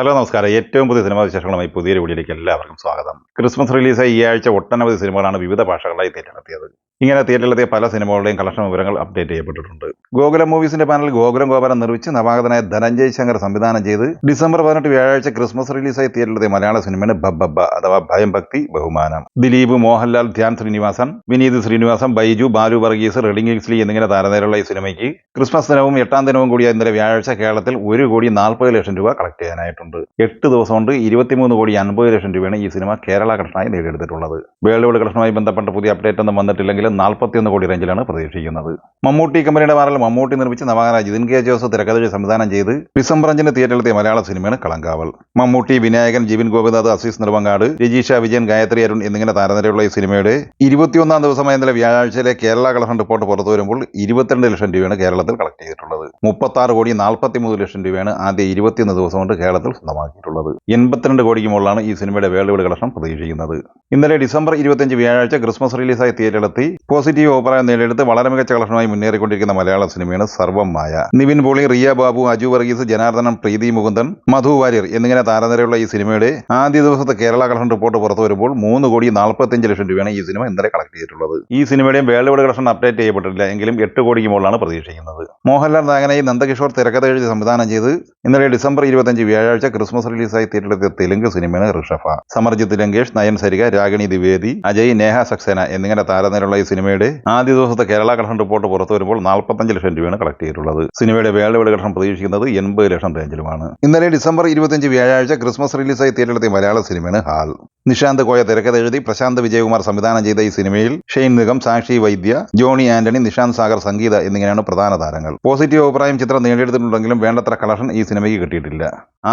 Hello നമസ്കാരം. ഏറ്റവും പുതിയ സിനിമാ വിശേഷങ്ങളുമായി പുതിയൊരു വീഡിയോയിലേക്ക് എല്ലാവർക്കും സ്വാഗതം. ക്രിസ്മസ് റിലീസായി ഈ ആഴ്ച ഒട്ടനവധി സിനിമകളാണ് വിവിധ ഭാഷകളായി തിയേറ്ററിലെത്തിയത്. ഇങ്ങനെ തിയേറ്ററിലെത്തിയ പല സിനിമകളുടെയും കളക്ഷൻ വിവരങ്ങൾ അപ്ഡേറ്റ് ചെയ്യപ്പെട്ടിട്ടുണ്ട്. ഗോകുലം മൂവീസിന്റെ പാനൽ ഗോകുലം ഗോപാലൻ നിർമ്മിച്ച് നവാഗതനായ ധനഞ്ജയ് ശങ്കർ സംവിധാനം ചെയ്ത് ഡിസംബർ 18 വ്യാഴാഴ്ച ക്രിസ്മസ് റിലീസായി തിയേറ്ററിലെത്തിയ മലയാള സിനിമയാണ് ബബ്ബബ്ബ അഥവാ ഭയം ഭക്തി ബഹുമാനം. ദിലീപ്, മോഹൻലാൽ, ധ്യാൻ ശ്രീനിവാസൻ, വിനീത് ശ്രീനിവാസൻ, ബൈജു, ബാലു വർഗീസ്, റെഡിംഗ് കിങ്സ്ലി എന്നിങ്ങനെ താരനിരയുള്ള ഈ സിനിമയ്ക്ക് ക്രിസ്മസ് ദിനവും 8ാം ദിനവും കൂടിയ ഇന്നലെ വ്യാഴാഴ്ച കേരളത്തിൽ 1,40,00,000 രൂപ കളക്ട് ചെയ്യാനായിട്ടുണ്ട്. 8 ദിവസം കൊണ്ട് 23,50,00,000 രൂപയാണ് ഈ സിനിമ കേരള കളക്ഷനായി നേടിയെടുത്തിട്ടുള്ളത്. വേൾഡ് വൈഡ് കളക്ഷനുമായി ബന്ധപ്പെട്ട പുതിയ അപ്ഡേറ്റ് ഒന്നും വന്നിട്ടില്ലെങ്കിലും 41 കോടി റേഞ്ചിലാണ് പ്രതീക്ഷിക്കുന്നത്. മമ്മൂട്ടി കമ്പനിയുടെ മാറിൽ മമ്മൂട്ടി നിർമ്മിച്ച് നവാഗതനായ ജിതിൻ കെ ജോസ് തിരക്കഥ സംവിധാനം ചെയ്ത് ഡിസംബർ 5 തിയേറ്ററിലെത്തിയ മലയാള സിനിമയാണ് കളങ്കാവൽ. മമ്മൂട്ടി, വിനായകൻ, ജിബിൻ ഗോപിനാഥ്, അസീസ് നെടുമങ്ങാട്, രജീഷ വിജയൻ, ഗായത്രി അരുൺ എന്നിങ്ങനെ താരനിരയുള്ള ഈ സിനിമയുടെ 21ാം ദിവസമായ ഇന്നലെ വ്യാഴാഴ്ചയിലെ കേരള കളക്ഷൻ റിപ്പോർട്ട് പുറത്തു വരുമ്പോൾ 22 ലക്ഷം രൂപയാണ് കേരളത്തിൽ കളക്ട് ചെയ്തിട്ടുള്ളത്. 36,43,00,000 രൂപയാണ് ആദ്യ 21 ദിവസം കൊണ്ട് കേരളത്തിൽ സ്വന്തമാക്കിയിട്ടുള്ളത്. 82 കോടിക്ക് മുകളിലാണ് ഈ സിനിമയുടെ വേൾഡ് വൈഡ് കളക്ഷൻ പ്രതീക്ഷിക്കുന്നത്. ഇന്നലെ ഡിസംബർ 25 വ്യാഴാഴ്ച ക്രിസ്മസ് റിലീസായി തിയേറ്ററിലെത്തി പോസിറ്റീവ് അഭിപ്രായം നേടിയെടുത്ത് വളരെ മികച്ച കളക്ഷനുമായി മുന്നേറിക്കൊണ്ടിരിക്കുന്ന മലയാള സിനിമയാണ് സർവം മായ. നിവിൻ പോളി, റിയ ബാബു, അജു വർഗീസ്, ജനാർദ്ദനം, പ്രീതി മുകുന്ദൻ, മധു വാര്യർ എന്നിങ്ങനെ താരനിരയുള്ള ഈ സിനിമയുടെ ആദ്യ ദിവസത്തെ കേരള കളക്ഷൻ റിപ്പോർട്ട് പുറത്തു വരുമ്പോൾ 3,45,00,000 രൂപയാണ് ഈ സിനിമ ഇന്നലെ കളക്ട് ചെയ്തിട്ടുള്ളത്. ഈ സിനിമയുടെയും വേൾഡ് വൈഡ് കളക്ഷൻ അപ്ഡേറ്റ് ചെയ്യപ്പെട്ടിട്ടില്ല എങ്കിലും 8 കോടിക്ക് മുകളിലാണ് പ്രതീക്ഷിക്കുന്നത്. മോഹൻലാൽ നായകനായി നന്ദകിഷോർ തിരക്കഥ എഴുതി സംവിധാനം ചെയ്ത് ഇന്നലെ ഡിസംബർ 25 വ്യാഴാഴ്ച ക്രിസ്മസ് റിലീസായി തിയേറ്ററിലെത്തിയ തെലുങ്ക് സിനിമയാണ് ഋഷഭ. സമർജിത്ത് ലങ്കേഷ്, നയൻ സരിക, രാഗിണി ദ്വിവേദി, അജയ്, നേഹ സക്സേന എന്നിങ്ങനെ താരനിരയുള്ള ഈ സിനിമയുടെ ആദ്യ ദിവസത്തെ കേരള കളക്ഷൻ റിപ്പോർട്ട് പുറത്തു വരുമ്പോൾ 45 ലക്ഷം രൂപയാണ് കളക്ട് ചെയ്തിട്ടുള്ളത്. സിനിമയുടെ വേൾഡ് വൈഡ് കളക്ഷൻ പ്രതീക്ഷിക്കുന്നത് 80 ലക്ഷം റേഞ്ചിലുമാണ്. ഇന്നലെ ഡിസംബർ 25 വ്യാഴാഴ്ച ക്രിസ്മസ് റിലീസായി തിയേറ്ററിലെത്തിയ മലയാള സിനിമയാണ് ഹാൾ. നിഷാന്ത് കോയ തിരക്കഥ എഴുതി പ്രശാന്ത് വിജയകുമാർ സംവിധാനം ചെയ്ത ഈ സിനിമയിൽ ഷെയ്ൻ നിഗം, സാക്ഷി വൈദ്യ, ജോണി ആന്റണി, നിഷാന്ത് സാഗർ, സംഗീത എന്നിങ്ങനെയാണ് പ്രധാന താരങ്ങൾ. പോസിറ്റീവ് അഭിപ്രായം ചിത്രം നേടിയെടുത്തിട്ടുണ്ടെങ്കിലും വേണ്ടത്ര കളക്ഷൻ ഈ സിനിമയ്ക്ക് കിട്ടിയിട്ടില്ല.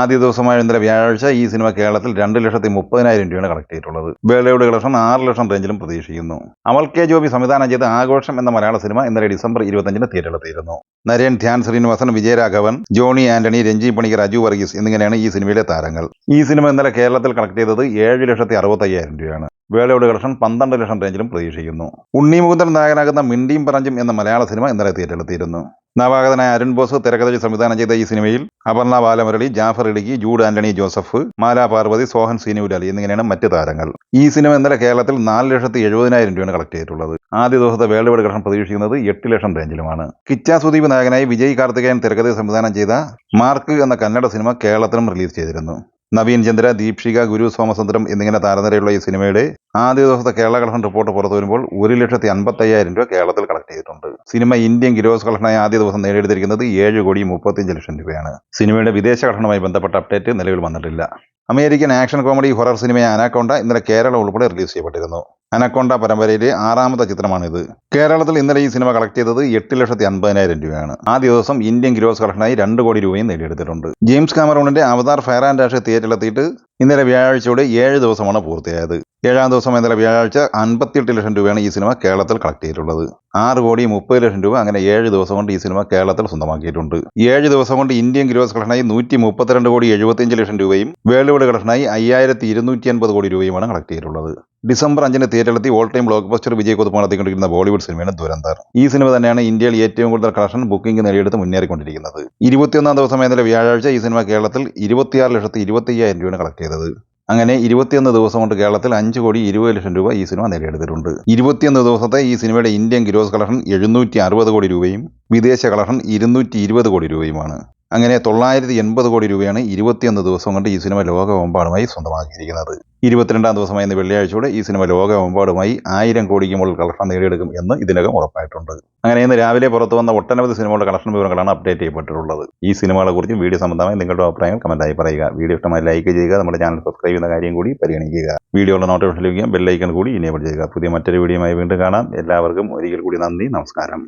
ആദ്യ ദിവസമായ ഇന്നലെ വ്യാഴാഴ്ച ഈ സിനിമ കേരളത്തിൽ 2,30,000 രൂപയാണ് കളക്ട് ചെയ്തിട്ടുള്ളത്. വേൾഡ് വൈഡ് കളക്ഷൻ 6 ലക്ഷം റേഞ്ചിലും പ്രതീക്ഷിക്കുന്നു. അമൽ കെ ജോബി സംവിധാനം ചെയ്ത ആഘോഷം എന്ന മലയാള സിനിമ ഇന്നലെ ഡിസംബർ 25 തിയേറ്ററിലെത്തിയിരുന്നു. നരേൻ, ധ്യാൻ ശ്രീനിവാസൻ, വിജയരാഘവൻ, ജോണി ആന്റണി, രഞ്ജി പണിക്കർ, അജു വർഗീസ് എന്നിങ്ങനെയാണ് ഈ സിനിമയിലെ താരങ്ങൾ. ഈ സിനിമ ഇന്നലെ കേരളത്തിൽ കളക്ട് ചെയ്തത് 7,65,000 രൂപയാണ്. വേൾഡ് വൈഡ് കളക്ഷൻ 12 ലക്ഷം റേഞ്ചിലും പ്രതീക്ഷിക്കുന്നു. ഉണ്ണി മുകുന്ദൻ നായകനാകുന്ന മിണ്ടിയും പറഞ്ചും എന്ന മലയാള സിനിമ ഇന്നലെ തിയേറ്ററിലെത്തിയിരുന്നു. നവാഗതനായ അരുൺ ബോസ് തിരക്കഥ സംവിധാനം ചെയ്ത ഈ സിനിമയിൽ അപർണ ബാലമുരളി, ജാഫർ ഇടുക്കി, ജൂഡ് ആന്റണി ജോസഫ്, മാല പാർവതി, സോഹൻ സീനുലാലി എന്നിങ്ങനെയാണ് മറ്റ് താരങ്ങൾ. ഈ സിനിമ ഇന്നലെ കേരളത്തിൽ 4,70,000 രൂപയാണ് കളക്ട് ചെയ്തിട്ടുള്ളത്. ആദ്യ ദിവസത്തെ വേൾഡ് വൈഡ് കളക്ഷൻ പ്രതീക്ഷിക്കുന്നത് 8 ലക്ഷം റേഞ്ചിലുമാണ്. കിച്ച സുദീപ് നായകനായി വിജയ് കാർത്തികേയൻ തിരക്കഥ സംവിധാനം ചെയ്ത മാർക്ക് എന്ന കന്നഡ സിനിമ കേരളത്തിലും റിലീസ് ചെയ്തിരുന്നു. നവീൻ ചന്ദ്ര, ദീപ്ഷിക, ഗുരു സോമസുന്ദരം എന്നിങ്ങനെ താരനിരയുള്ള ഈ സിനിമയുടെ ആദ്യ ദിവസത്തെ കേരള കളക്ഷൻ റിപ്പോർട്ട് പുറത്തു വരുമ്പോൾ 1,50,000 രൂപ കേരളത്തിൽ കളക്ട് ചെയ്തിട്ടുണ്ട്. സിനിമ ഇന്ത്യൻ ഗ്രോസ് കളക്ഷനായി ആദ്യ ദിവസം നേടിയെടുത്തിരിക്കുന്നത് 7,35,00,000 രൂപയാണ്. സിനിമയുടെ വിദേശ കളക്ഷനുമായി ബന്ധപ്പെട്ട അപ്ഡേറ്റ് നിലവിൽ വന്നിട്ടില്ല. അമേരിക്കൻ ആക്ഷൻ കോമഡി ഹൊറർ സിനിമയായ അനാക്കോണ്ട ഇന്നലെ കേരളം ഉൾപ്പെടെ റിലീസ് ചെയ്യപ്പെട്ടിരുന്നു. അനാക്കോണ്ട പരമ്പരയിലെ 6ാമത്തെ ചിത്രമാണിത്. കേരളത്തിൽ ഇന്നലെ ഈ സിനിമ കളക്ട് ചെയ്തത് 8,50,000 രൂപയാണ്. ആദ്യ ദിവസം ഇന്ത്യൻ ഗ്രോസ് കളക്ഷനായി 2 കോടി രൂപയും നേടിയെടുത്തിട്ടുണ്ട്. ജെയിംസ് കാമറൂണിന്റെ അവതാർ ഫയർ ആൻഡ് ആഷ് തിയേറ്ററിലെത്തിയിട്ട് ഇന്നലെ വ്യാഴാഴ്ചയോടെ 7 ദിവസമാണ് പൂർത്തിയായത്. 7ാം ദിവസം ഇന്നലെ വ്യാഴാഴ്ച 58 ലക്ഷം രൂപയാണ് ഈ സിനിമ കേരളത്തിൽ കളക്ട് ചെയ്തിട്ടുള്ളത്. 6,30,00,000 രൂപ അങ്ങനെ 7 ദിവസം കൊണ്ട് ഈ സിനിമ കേരളത്തിൽ സ്വന്തമാക്കിയിട്ടുണ്ട്. 7 ദിവസം കൊണ്ട് ഇന്ത്യൻ ഗ്രോസ് കളക്ഷനായി 132,75,00,000 രൂപയും വേൾഡ് വൈഡ് കളക്ഷനായി 5,250 കോടി രൂപയുമാണ് കളക്ട് ചെയ്തിട്ടുള്ളത്. ഡിസംബർ 5 തിയേറ്ററിലെത്തി ഓൾ ടൈം ബ്ലോക്ക് ബസ്റ്റർ വിജയ് കുതുപ്പ് നടത്തിക്കൊണ്ടിരിക്കുന്ന ബോളിവുഡ് സിനിമയാണ് ദുരന്തർ. ഈ സിനിമ തന്നെയാണ് ഇന്ത്യയിൽ ഏറ്റവും കൂടുതൽ കളക്ഷൻ ബുക്കിംഗ് നേടിയെടുത്ത് മുന്നേറിക്കൊണ്ടിരിക്കുന്നത്. 21ാം ദിവസം ഇന്നലെ വ്യാഴാഴ്ച ഈ സിനിമ കേരളത്തിൽ 26,25,000 രൂപയാണ് കളക്ട് ചെയ്തത്. അങ്ങനെ 21 ദിവസം കൊണ്ട് കേരളത്തിൽ 5,20,00,000 രൂപ ഈ സിനിമ നേടിയെടുത്തിട്ടുണ്ട്. 21 ദിവസത്തെ ഈ സിനിമയുടെ ഇന്ത്യൻ ഗ്രോസ് കളക്ഷൻ 760 കോടി രൂപയും വിദേശ കളക്ഷൻ 220 കോടി രൂപയുമാണ്. അങ്ങനെ 980 കോടി രൂപയാണ് 21 ദിവസം കൊണ്ട് ഈ സിനിമ ലോകമെമ്പാടുമായി സ്വന്തമാക്കിയിരിക്കുന്നത്. 22ാം ദിവസമായ ഇന്ന് വെള്ളിയാഴ്ചയോടെ ഈ സിനിമ ലോകമെമ്പാടുമായി 1,000 കോടിക്ക് മുകളിൽ കളക്ഷൻ നേടിയെടുക്കും എന്ന് ഇതിനകം ഉറപ്പായിട്ടുണ്ട്. അങ്ങനെ ഇന്ന് രാവിലെ പുറത്തു വന്ന ഒട്ടനവധി സിനിമകളുടെ കളക്ഷൻ വിവരങ്ങളാണ് അപ്ഡേറ്റ് ചെയ്യപ്പെട്ടിട്ടുള്ളത്. ഈ സിനിമകളെക്കുറിച്ചും വീഡിയോ സംബന്ധമായി നിങ്ങളുടെ അഭിപ്രായങ്ങൾ കമന്റായി പറയുക. വീഡിയോ ഇഷ്ടമായി ലൈക്ക് ചെയ്യുക. നമ്മുടെ ചാനൽ സബ്സ്ക്രൈബ് ചെയ്യുന്ന കാര്യം കൂടി പരിഗണിക്കുക. വീഡിയോയുടെ നോട്ടിഫിക്കേഷൻ ലഭിക്കാൻ ബെൽ ഐക്കൺ കൂടി ഇനേബിൾ ചെയ്യുക. പുതിയ മറ്റൊരു വീഡിയോയുമായി വീണ്ടും കാണാം. എല്ലാവർക്കും ഒരിക്കൽ കൂടി നന്ദി, നമസ്കാരം.